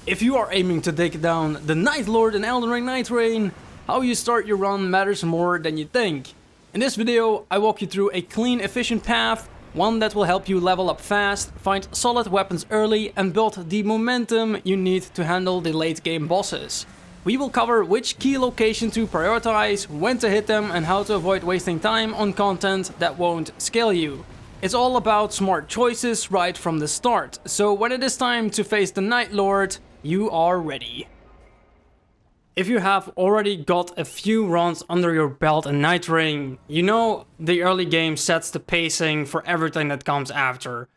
If you are aiming to take down the Nightlord in Elden Ring Nightreign, how you start your run matters more than you think. In this video, I walk you through a clean, efficient path, one that will help you level up fast, find solid weapons early, and build the momentum you need to handle the late game bosses. We will cover which key location to prioritize, when to hit them, and how to avoid wasting time on content that won't scale you. It's all about smart choices right from the start, so when it is time to face the Nightlord, you are ready. If you have already got a few runs under your belt in Nightreign, you know the early game sets the pacing for everything that comes after.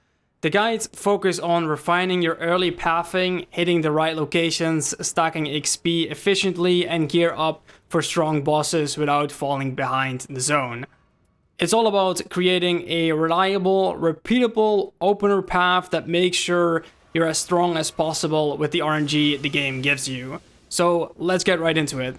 The guides focus on refining your early pathing, hitting the right locations, stacking XP efficiently, and gear up for strong bosses without falling behind the zone. It's all about creating a reliable, repeatable opener path that makes sure you're as strong as possible with the RNG the game gives you. So let's get right into it.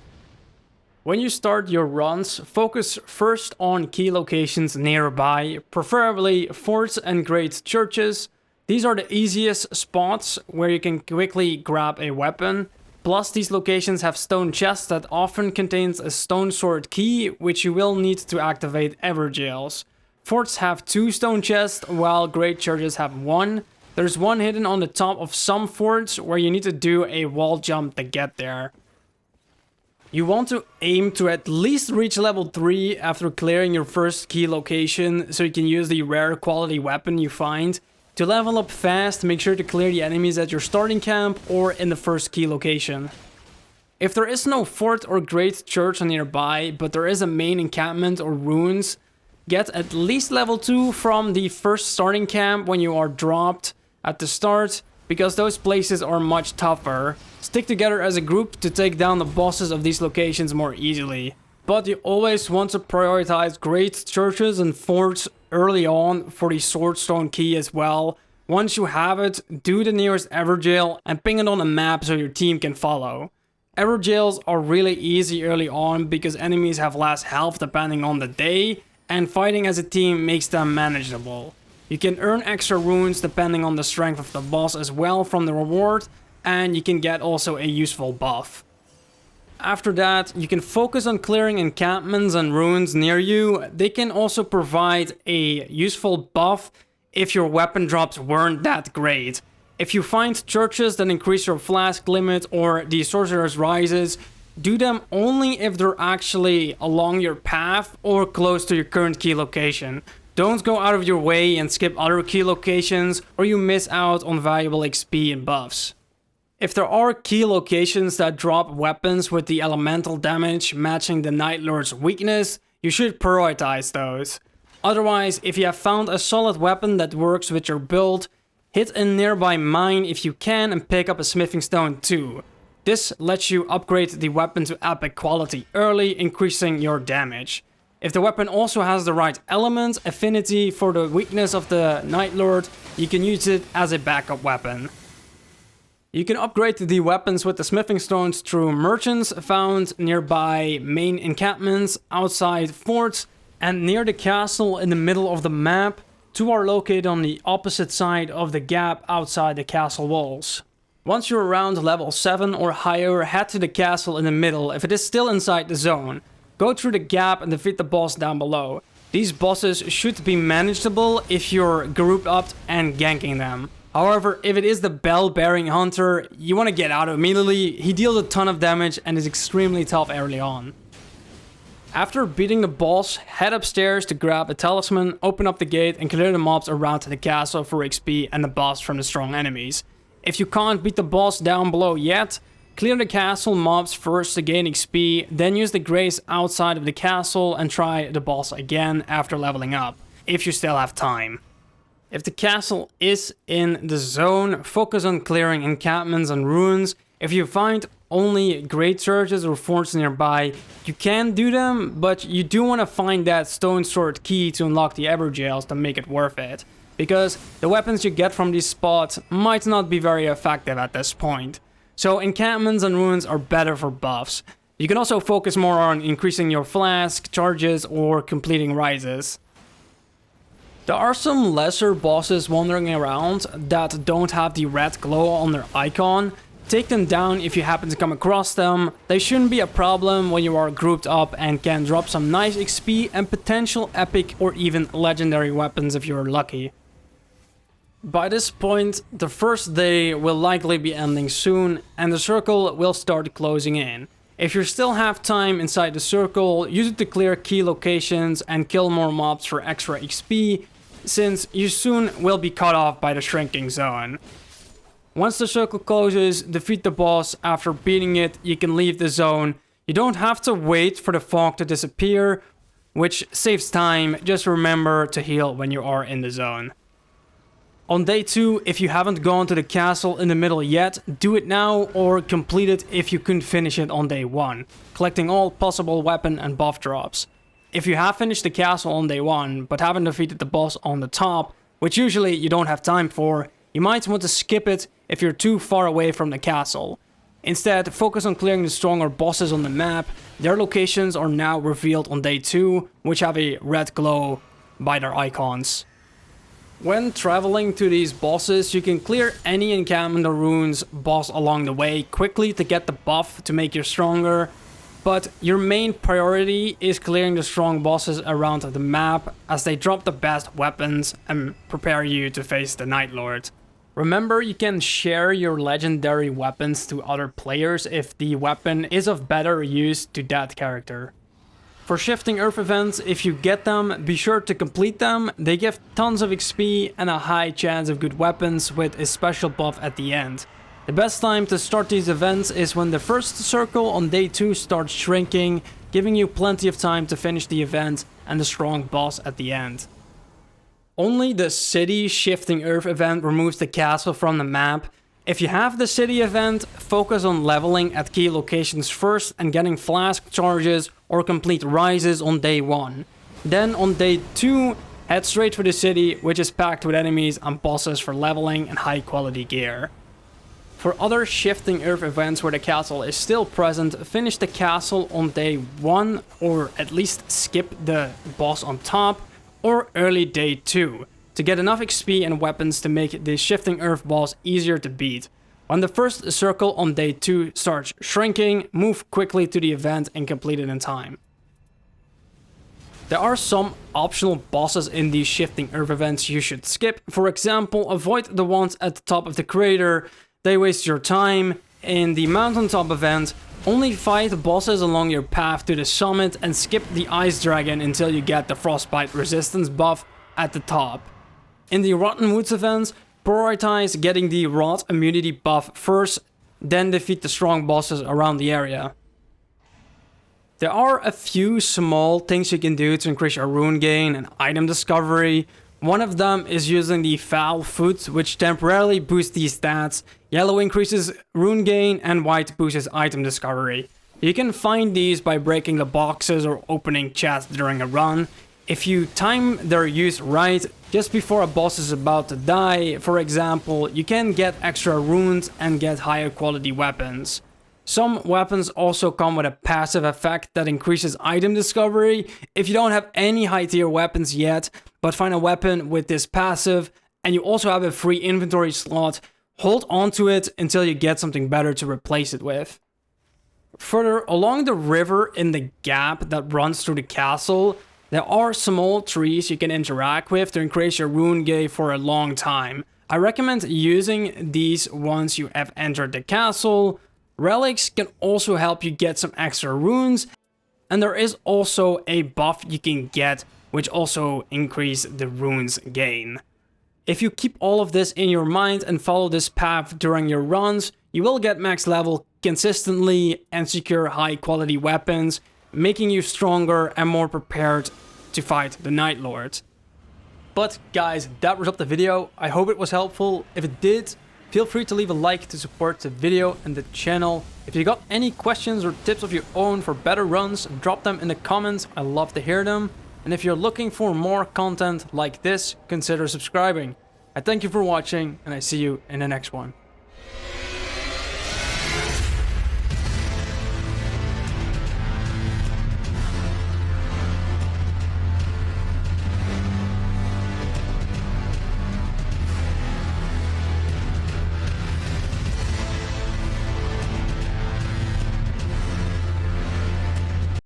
When you start your runs, focus first on key locations nearby, preferably forts and great churches. These are the easiest spots where you can quickly grab a weapon. Plus, these locations have stone chests that often contains a stone sword key, which you will need to activate Evergaols. Forts have 2 stone chests, while great churches have 1. There's one hidden on the top of some forts where you need to do a wall jump to get there. You want to aim to at least reach level 3 after clearing your first key location, so you can use the rare quality weapon you find. To level up fast, make sure to clear the enemies at your starting camp or in the first key location. If there is no fort or great church nearby, but there is a main encampment or ruins, get at least level 2 from the first starting camp when you are dropped at the start, because those places are much tougher. Stick together as a group to take down the bosses of these locations more easily. But you always want to prioritize great churches and forts early on for the swordstone key as well. Once you have it, do the nearest Evergaol and ping it on a map so your team can follow. Evergaols are really easy early on because enemies have less health depending on the day, and fighting as a team makes them manageable. You can earn extra runes depending on the strength of the boss as well from the reward, and you can get also a useful buff. After that, you can focus on clearing encampments and ruins near you. They can also provide a useful buff if your weapon drops weren't that great. If you find churches that increase your flask limit or the sorcerer's rises, do them only if they're actually along your path or close to your current key location. Don't go out of your way and skip other key locations, or you miss out on valuable XP and buffs. If there are key locations that drop weapons with the elemental damage matching the Nightlord's weakness, you should prioritize those. Otherwise, if you have found a solid weapon that works with your build, hit a nearby mine if you can and pick up a smithing stone too. This lets you upgrade the weapon to epic quality early, increasing your damage. If the weapon also has the right element, affinity for the weakness of the Nightlord, you can use it as a backup weapon. You can upgrade the weapons with the smithing stones through merchants found nearby main encampments, outside forts, and near the castle in the middle of the map. 2 are located on the opposite side of the gap outside the castle walls. Once you're around level 7 or higher, head to the castle in the middle if it is still inside the zone. Go through the gap and defeat the boss down below. These bosses should be manageable if you're grouped up and ganking them. However, if it is the bell-bearing hunter, you want to get out immediately. He deals a ton of damage and is extremely tough early on. After beating the boss, head upstairs to grab a talisman, open up the gate and clear the mobs around the castle for XP and the buffs from the strong enemies. If you can't beat the boss down below yet, clear the castle mobs first to gain XP, then use the grace outside of the castle and try the boss again after leveling up, if you still have time. If the castle is in the zone, focus on clearing encampments and ruins. If you find only great churches or forts nearby, you can do them, but you do want to find that stone sword key to unlock the Evergaols to make it worth it, because the weapons you get from these spots might not be very effective at this point. So encampments and ruins are better for buffs. You can also focus more on increasing your flask, charges, or completing rises. There are some lesser bosses wandering around that don't have the red glow on their icon. take them down if you happen to come across them. They shouldn't be a problem when you are grouped up and can drop some nice XP and potential epic or even legendary weapons if you're lucky. By this point, the first day will likely be ending soon and the circle will start closing in. If you still have time inside the circle, use it to clear key locations and kill more mobs for extra XP, since you soon will be cut off by the shrinking zone. Once the circle closes, defeat the boss. After beating it, you can leave the zone. You don't have to wait for the fog to disappear, which saves time. Just remember to heal when you are in the zone. On day 2, if you haven't gone to the castle in the middle yet, do it now or complete it if you couldn't finish it on day 1, collecting all possible weapon and buff drops. If you have finished the castle on day 1 but haven't defeated the boss on the top, which usually you don't have time for, you might want to skip it if you're too far away from the castle. Instead, focus on clearing the stronger bosses on the map. Their locations are now revealed on day 2, which have a red glow by their icons. When traveling to these bosses, you can clear any encampment or ruins boss along the way quickly to get the buff to make you stronger, but your main priority is clearing the strong bosses around the map as they drop the best weapons and prepare you to face the Nightlord. Remember, you can share your legendary weapons to other players if the weapon is of better use to that character. For shifting earth events, if you get them, be sure to complete them. They give tons of XP and a high chance of good weapons with a special buff at the end. The best time to start these events is when the first circle on day 2 starts shrinking, giving you plenty of time to finish the event and the strong boss at the end. Only the city shifting earth event removes the castle from the map. If you have the city event, focus on leveling at key locations first and getting flask charges or complete rises on day 1. Then on day 2, head straight for the city, which is packed with enemies and bosses for leveling and high quality gear. For other shifting earth events where the castle is still present, finish the castle on day 1 or at least skip the boss on top or early day 2. To get enough XP and weapons to make the shifting earth boss easier to beat. When the first circle on day 2 starts shrinking, move quickly to the event and complete it in time. There are some optional bosses in these shifting earth events you should skip. For example, avoid the ones at the top of the crater. They waste your time. In the mountaintop event, only fight bosses along your path to the summit and skip the ice dragon until you get the frostbite resistance buff at the top. In the Rotten Woods events, prioritize getting the rot immunity buff first, then defeat the strong bosses around the area. There are a few small things you can do to increase your rune gain and item discovery. One of them is using the foul foot, which temporarily boosts these stats. Yellow increases rune gain and white boosts item discovery. You can find these by breaking the boxes or opening chests during a run. If you time their use right, just before a boss is about to die, for example, you can get extra runes and get higher quality weapons. Some weapons also come with a passive effect that increases item discovery. If you don't have any high tier weapons yet, but find a weapon with this passive, and you also have a free inventory slot, hold on to it until you get something better to replace it with. Further, along the river in the gap that runs through the castle, there are small trees you can interact with to increase your rune gain for a long time. I recommend using these once you have entered the castle. Relics can also help you get some extra runes, and there is also a buff you can get which also increase the runes gain. If you keep all of this in your mind and follow this path during your runs, you will get max level consistently and secure high quality weapons, making you stronger and more prepared to fight the Nightlord. But guys, that wraps up the video. I hope it was helpful. If it did, feel free to leave a like to support the video and the channel. If you got any questions or tips of your own for better runs, drop them in the comments. I love to hear them. And if you're looking for more content like this, consider subscribing. I thank you for watching, and I see you in the next one.